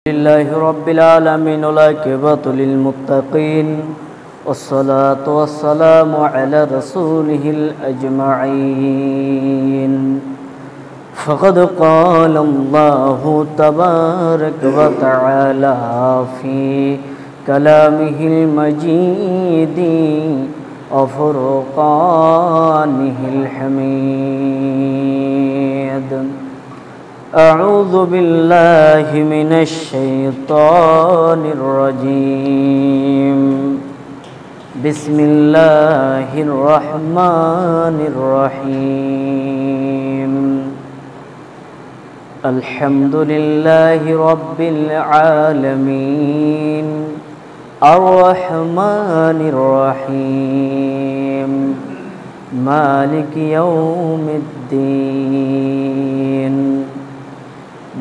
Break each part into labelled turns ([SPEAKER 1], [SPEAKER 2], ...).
[SPEAKER 1] لله رب العالمين والعاقبة للمتقين والصلاة والسلام على رسوله الأجمعين فقد قال الله تبارك وتعالى في كلامه المجيد وفرقانه الحميد أعوذ بالله من الشيطان الرجيم بسم الله الرحمن الرحيم الحمد لله رب العالمين الرحمن الرحيم مالك يوم الدين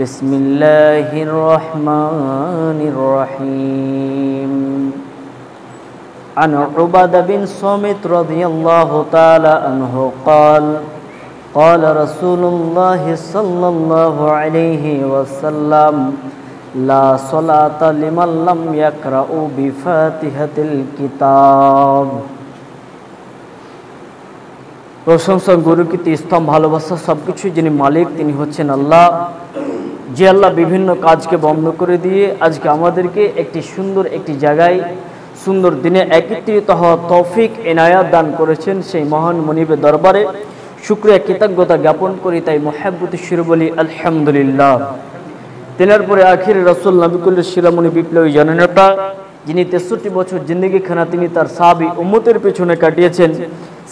[SPEAKER 1] بسم الله الرحمن الرحيم عن عبادة بن صامت رضي الله تعالى عنه قال قال رسول الله صلى الله عليه وسلم لا صلاة لمن لم يقرأ بفاتحة الكتاب প্রশংসা গুরুকীর্তি স্তম্ভ ভালোবাসা সবকিছু যিনি মালিক তিনি হচ্ছেন আল্লাহ, যে আল্লাহ বিভিন্ন কাজকে বন্ধ করে দিয়ে আজকে আমাদেরকে একটি সুন্দর একটি জায়গায় সুন্দর দিনে একত্রিত হওয়া তৌফিক এনায়াত দান করেছেন। সেই মহান মনিবের দরবারে শুকরিয়া কৃতজ্ঞতা জ্ঞাপন করি, তাই মুহাব্বতে শুরু বলি আলহামদুলিল্লাহ। তেনার পরে আখির রাসূল নবিকুল্লাহ শিরামণি বিপ্লবী জননেতা যিনি 63 বছর জিন্দেগিখানা তিনি তার সাহাবী উম্মতের পেছনে কাটিয়েছেন,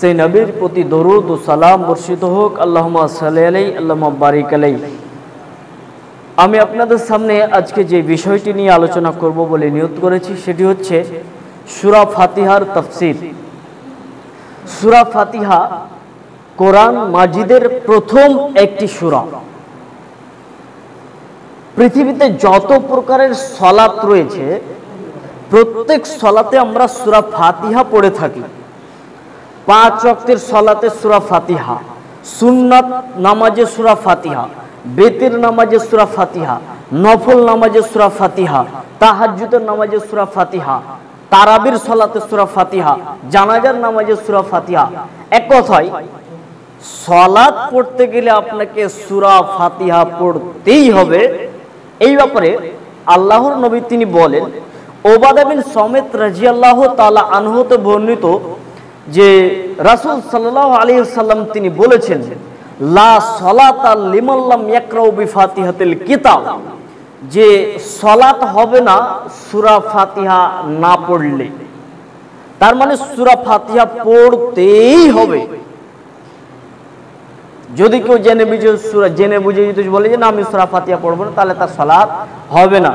[SPEAKER 1] সেই নবীর প্রতি দরুদ ও সালাম বর্ষিত হোক। আল্লাহুম্মা সাল্লি আলাইহি আল্লাহুম্মা বারিক আলাইহি। আমি আপনাদের সামনে আজকে যে বিষয়টি নিয়ে আলোচনা করব বলে নিয়ত করেছি সেটি হচ্ছে সূরা ফাতিহার তাফসীর। সূরা ফাতিহা কোরআন মাজিদের প্রথম একটি সূরা। পৃথিবীতে যত প্রকারের সালাত রয়েছে প্রত্যেক সালাতে আমরা সূরা ফাতিহা পড়ে থাকি। 5 ওয়াক্তের সালাতে সূরা ফাতিহা, সুন্নাত নামাজে সূরা ফাতিহা, বেতের নামাজে সূরা ফাতিহা, নফল নামাজে সূরা ফাতিহা, তাহাজ্জুদের নামাজে সূরা ফাতিহা, তারাবির সালাতে সূরা ফাতিহা, জানাজার নামাজে সূরা ফাতিহা। এক কথায় সালাত পড়তে গেলে আপনাকে সূরা ফাতিহা পড়তেই হবে। এই ব্যাপারে আল্লাহর নবী তিনি বলেন, উবাদা বিন সামিত রাদিয়াল্লাহু তাআলা আনহু তে বর্ণিত যে রাসূল সাল্লাল্লাহু আলাইহি ওয়াসাল্লাম তিনি বলেছেন, লা সালাতা লিমান লাম ইয়াকরাউ বিফাতিহাতিল কিতাব, যে সালাত হবে না সূরা ফাতিহা না পড়লে। তার মানে সূরা ফাতিহা পড়তেই হবে। যদি কেউ জেনে বুঝে যদি বলে যে না আমি সূরা ফাতিহা পড়ব না, তাহলে তার সালাত হবে না।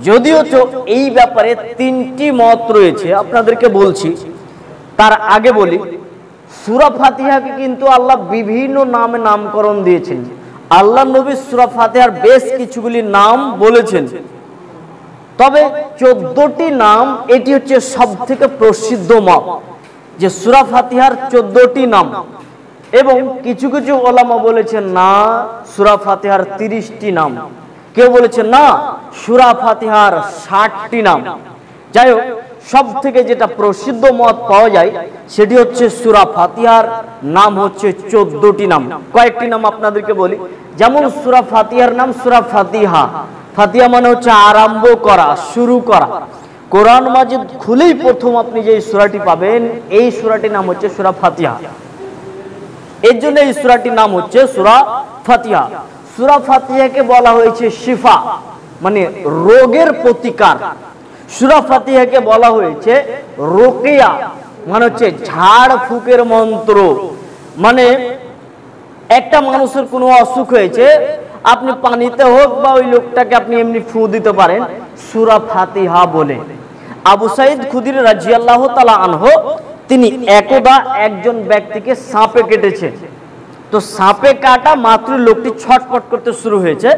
[SPEAKER 1] যদিও এই ব্যাপারে 3টি মত রয়েছে, আপনাদেরকে বলছি। তার আগে বলি, সূরা ফাতিহাকে কিন্তু আল্লাহ বিভিন্ন নামে নামকরণ দিয়েছেন। আল্লাহ নবী সূরা ফাতিহার বেশ কিছুগুলি নাম বলেছেন, তবে 14টি নাম এটি হচ্ছে সবথেকে প্রসিদ্ধ মত যে সূরা ফাতিহার 14টি নাম। এবং কিছু কিছু ওলামা বলেছেন না সূরা ফাতিহার 30টি নাম, কেউ বলেছেন না সূরা ফাতিহার 60টি নাম। যাই হোক, সব থেকে যেটা প্রসিদ্ধ মত পাওয়া যায় সেটি হচ্ছে সূরা ফাতিহার নাম হচ্ছে 14টি নাম। কয়েকটি নাম আপনাদেরকে বলি, যেমন সূরা ফাতিহার নাম সূরা ফাতিহা। ফাতিহা মানে হচ্ছে আরম্ভ করা, শুরু করা। কোরআন মাজিদ খুলেই প্রথম আপনি যে সূরাটি পাবেন এই সূরাটির নাম হচ্ছে সূরা ফাতিহা। এর জন্য এই সূরাটির নাম হচ্ছে সূরা ফাতিহা। সূরা ফাতিহাকে বলা হয়েছে শিফা, মানে রোগের প্রতিকার। সূরা ফাতিহাকে বলা হয়েছে রুকিয়া, মানে হচ্ছে ঝাড় ফুকের মন্ত্র। মানে একটা মানুষের কোনো অসুখ হয়েছে, আপনি পানিতে হোক বা ওই লোকটাকে আপনি এমনি ফু দিতে পারেন সূরা ফাতিহা বলে। আবু সাঈদ খুদরি রাদিয়াল্লাহু তাআলা আনহু তিনি একদা একজন ব্যক্তিকে সাপে কেটেছে। তো সাপে কাটা মাত্র লোকটি ছটফট করতে শুরু হয়েছে।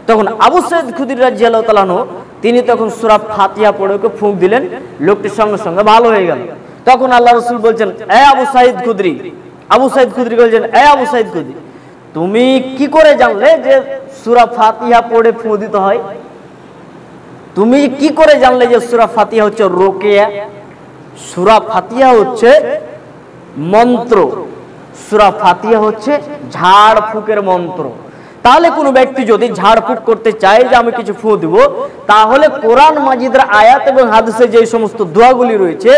[SPEAKER 1] তখন আবু সাঈদ খুদরি রাদিয়াল্লাহু তাআলা আনহু তিনি তখন সূরা ফাতিহা পড়ে ওকে ফুঁক দিলেন, লোকটির সঙ্গে সঙ্গে ভালো হয়ে গেল। তখন আল্লাহ রাসূল বলছেন, এ আবু সাঈদ খুদরি, আবু সাঈদ খুদরি বলছেন, এ আবু সাঈদ খুদরি, তুমি কি করে জানলে যে সূরা ফাতিহা পড়ে ফুঁ দিতে হয়? তুমি কি করে জানলে যে সূরা ফাতিহা হচ্ছে রুকিয়া? সূরা ফাতিহা হচ্ছে মন্ত্র, সূরা ফাতিহা হচ্ছে ঝাড় ফুকের মন্ত্র। তাহলে কোনো ব্যক্তি যদি ঝাড়ফুঁক করতে চায় যে আমি কিছু ফু দিব, তাহলে কোরআন মাজিদের আয়াত এবং হাদিসে যে সমস্ত দোয়াগুলি রয়েছে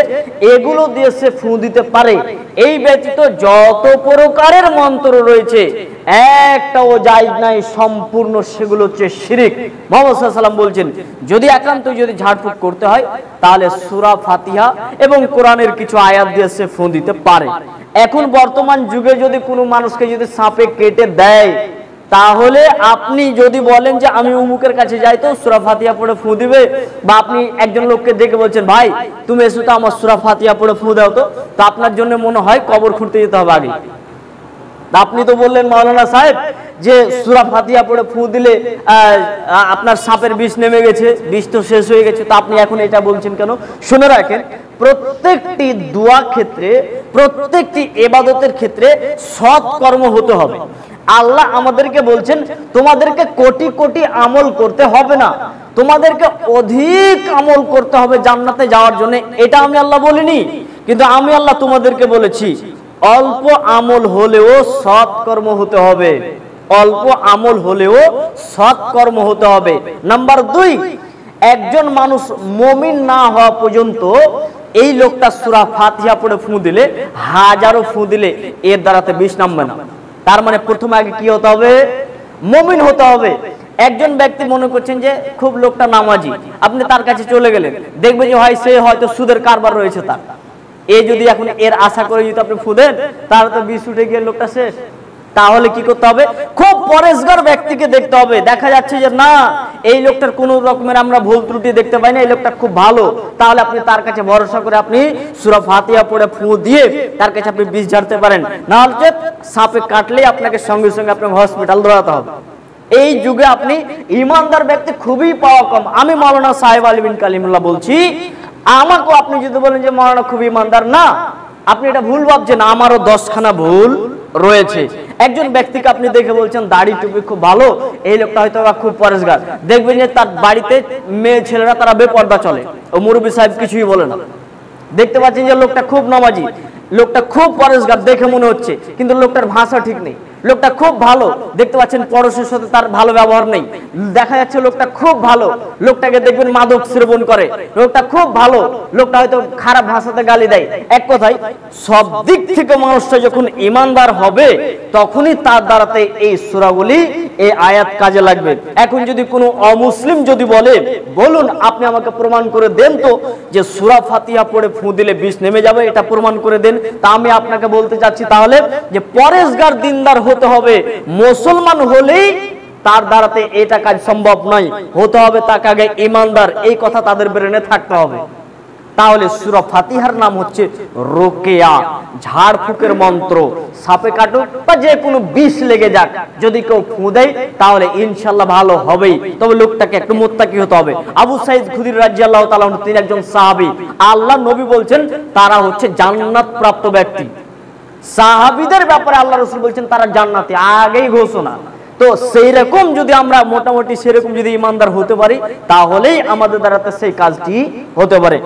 [SPEAKER 1] এগুলো দিয়ে সে ফু দিতে পারে। এই ব্যতীত যত প্রকারের মন্ত্র রয়েছে একটাও জায়েজ নাই, সম্পূর্ণ সেগুলো হচ্ছে শিরক। মুহাম্মদ সাল্লাল্লাহু আলাইহি ওয়াসাল্লাম বলছেন যদি একান্ত যদি ঝাড়ফুঁক করতে হয় তাহলে সূরা ফাতিহা এবং কোরআনের কিছু আয়াত দিয়ে সে ফু দিতে পারে। এখন বর্তমান যুগে যদি কোনো মানুষকে যদি সাপে কেটে দেয়, তাহলে আপনি যদি বলেন যে আমি উমুকের কাছে যাই তো সূরা ফাতিহা পড়ে ফু দিবে, বা আপনি একজন লোককে দেখে বলছেন ভাই তুমি এসো তো আমার সূরা ফাতিহা পড়ে ফু দাও, তো আপনার জন্য মনে হয় কবর খুঁড়তে যেতে হবে আগে। আপনি তো বললেন মাওলানা সাহেব যে সূরা ফাতিহা পড়ে ফু দিলে আপনার সাপের বিষ নেমে গেছে, বিষ তো শেষ হয়ে গেছে, তো আপনি এখন এটা বলছেন কেন? শুনে রাখেন, প্রত্যেকটি দোয়া ক্ষেত্রে, প্রত্যেকটি ইবাদতের ক্ষেত্রে সৎ কর্ম হতে হবে। আল্লাহ আমাদেরকে বলছেন তোমাদেরকে কোটি কোটি আমল করতে হবে না, তোমাদেরকে অধিক আমল করতে হবে জান্নাতে যাওয়ার জন্য। এটা আমি আল্লাহ বলিনি, কিন্তু আমি আল্লাহ তোমাদেরকে বলেছি অল্প আমল হলেও সৎ কর্ম হতে হবে, অল্প আমল হলেও সৎ কর্ম হতে হবে। নাম্বার 2, একজন মানুষ মুমিন না হওয়া পর্যন্ত এই লোকটা সূরা ফাতিহা পড়ে ফু দিলে, হাজারো ফু দিলে এর দ্বারাতে বিষ নামবে না। তার মানে প্রথমে আগে কি হতে হবে? মুমিন হতে হবে। একজন ব্যক্তি মনে করছেন যে খুব লোকটা নামাজি, আপনি তার কাছে চলে গেলেন, দেখবেন যে ভাই সে হয়তো সুদের কারবার রয়েছে তার, এই যদি এখন এর আশা করে যদি আপনি ফু দেন তাহলে তো বিষ উঠে গিয়ে লোকটা শেষ। তাহলে কি করতে হবে? খুব পরেশগার ব্যক্তিকে দেখতে হবে, দেখা যাচ্ছে যে না এই লোকটার কোন রকমের আমরা ভুল ত্রুটি দেখতে পাই না, এই লোকটা খুব ভালো, তাহলে আপনি তার কাছে ভরসা করে আপনি সূরা ফাতিহা পড়ে ফু দিয়ে তার কাছে আপনি বিষ ঝাড়তে পারেন। না হলে সাপে কাটলে আপনাকে সঙ্গে সঙ্গে আপনাকে হসপিটাল দৌড়াতে হবে। এই যুগে আপনি ইমানদার ব্যক্তি খুবই পাওয়া কম। আমি মাওলানা সাহেব আলী বিন কালিমুল্লাহ বলছি, আমাকেও আপনি যদি বলেন যে মাওলানা খুব ইমানদার, না আপনি এটা ভুল ভাবছেন, আমারও 10খানা ভুল রয়েছে। একজন ব্যক্তিকে আপনি দেখে বলছেন দাড়ি টুপি খুব ভালো, এই লোকটা হয়তো খুব পরেশগার, দেখবেন যে তার বাড়িতে মেয়ে ছেলেরা তারা বেপর্দা চলে, ও মুরব্বী সাহেব কিছুই বলে না। দেখতে পাচ্ছেন যে লোকটা খুব নামাজি, লোকটা খুব পরেশগার দেখে মনে হচ্ছে, কিন্তু লোকটার ভাষা ঠিক নেই। লোকটা খুব ভালো, দেখতে পাচ্ছেন পড়োশের সাথে তার ভালো ব্যবহার নেই। দেখা যাচ্ছে লোকটা খুব ভালো, লোকটাকে দেখবেন মাদক সেবন করে, লোকটা খুব ভালো, লোকটা হয়তো খারাপ ভাষাতে গালি দেয়। এক কথায় সব দিক থেকে মানুষটা যখন ইমানদার হবে তখনই তার দ্বারাতে এই সূরাগুলি, এই আয়াত কাজে লাগবে। এখন যদি কোনো অমুসলিম যদি বলে বলুন আপনি আমাকে প্রমাণ করে দেন তো যে সূরা ফাতিহা পড়ে ফু দিলে বিষ নেমে যাবে, এটা প্রমাণ করে দেন, তা আমি আপনাকে বলতে চাচ্ছি তাহলে যে পরেশগার দিনদার হতে হবে। মুসলমান হলেই তার দ্বারাতে এটা কাজ সম্ভব নয়, হতে হবে তাকে আগে ইমানদার, এই কথা তাদের ব্রেনে থাকতে হবে। তাহলে সূরা ফাতিহার নাম হচ্ছে রুকিয়া, ঝাড় ফুকের মন্ত্র। সাপে কাটুক বা যে কোনো বিষ লেগে যাক, যদি কেউ ফু দেয় তাহলে ইনশাআল্লাহ ভালো হবেই, তবে লোকটাকে একটু মুত্তাকি হতে হবে। আবু সাঈদ খুদরী রাদিয়াল্লাহু তাআলা আনহু, তিনি একজন সাহাবী, আল্লাহ নবী বলছেন তারা হচ্ছে জান্নাত প্রাপ্ত ব্যক্তি। সাহাবীদের ব্যাপারে আল্লাহ রাসূল বলছেন তারা জান্নাতি, আগেই ঘোষণা। তো সেই রকম যদি আমরা মোটামুটি সেরকম যদি ইমানদার হতে পারি তাহলেই আমাদের দ্বারা সেই কাজটি হতে পারে।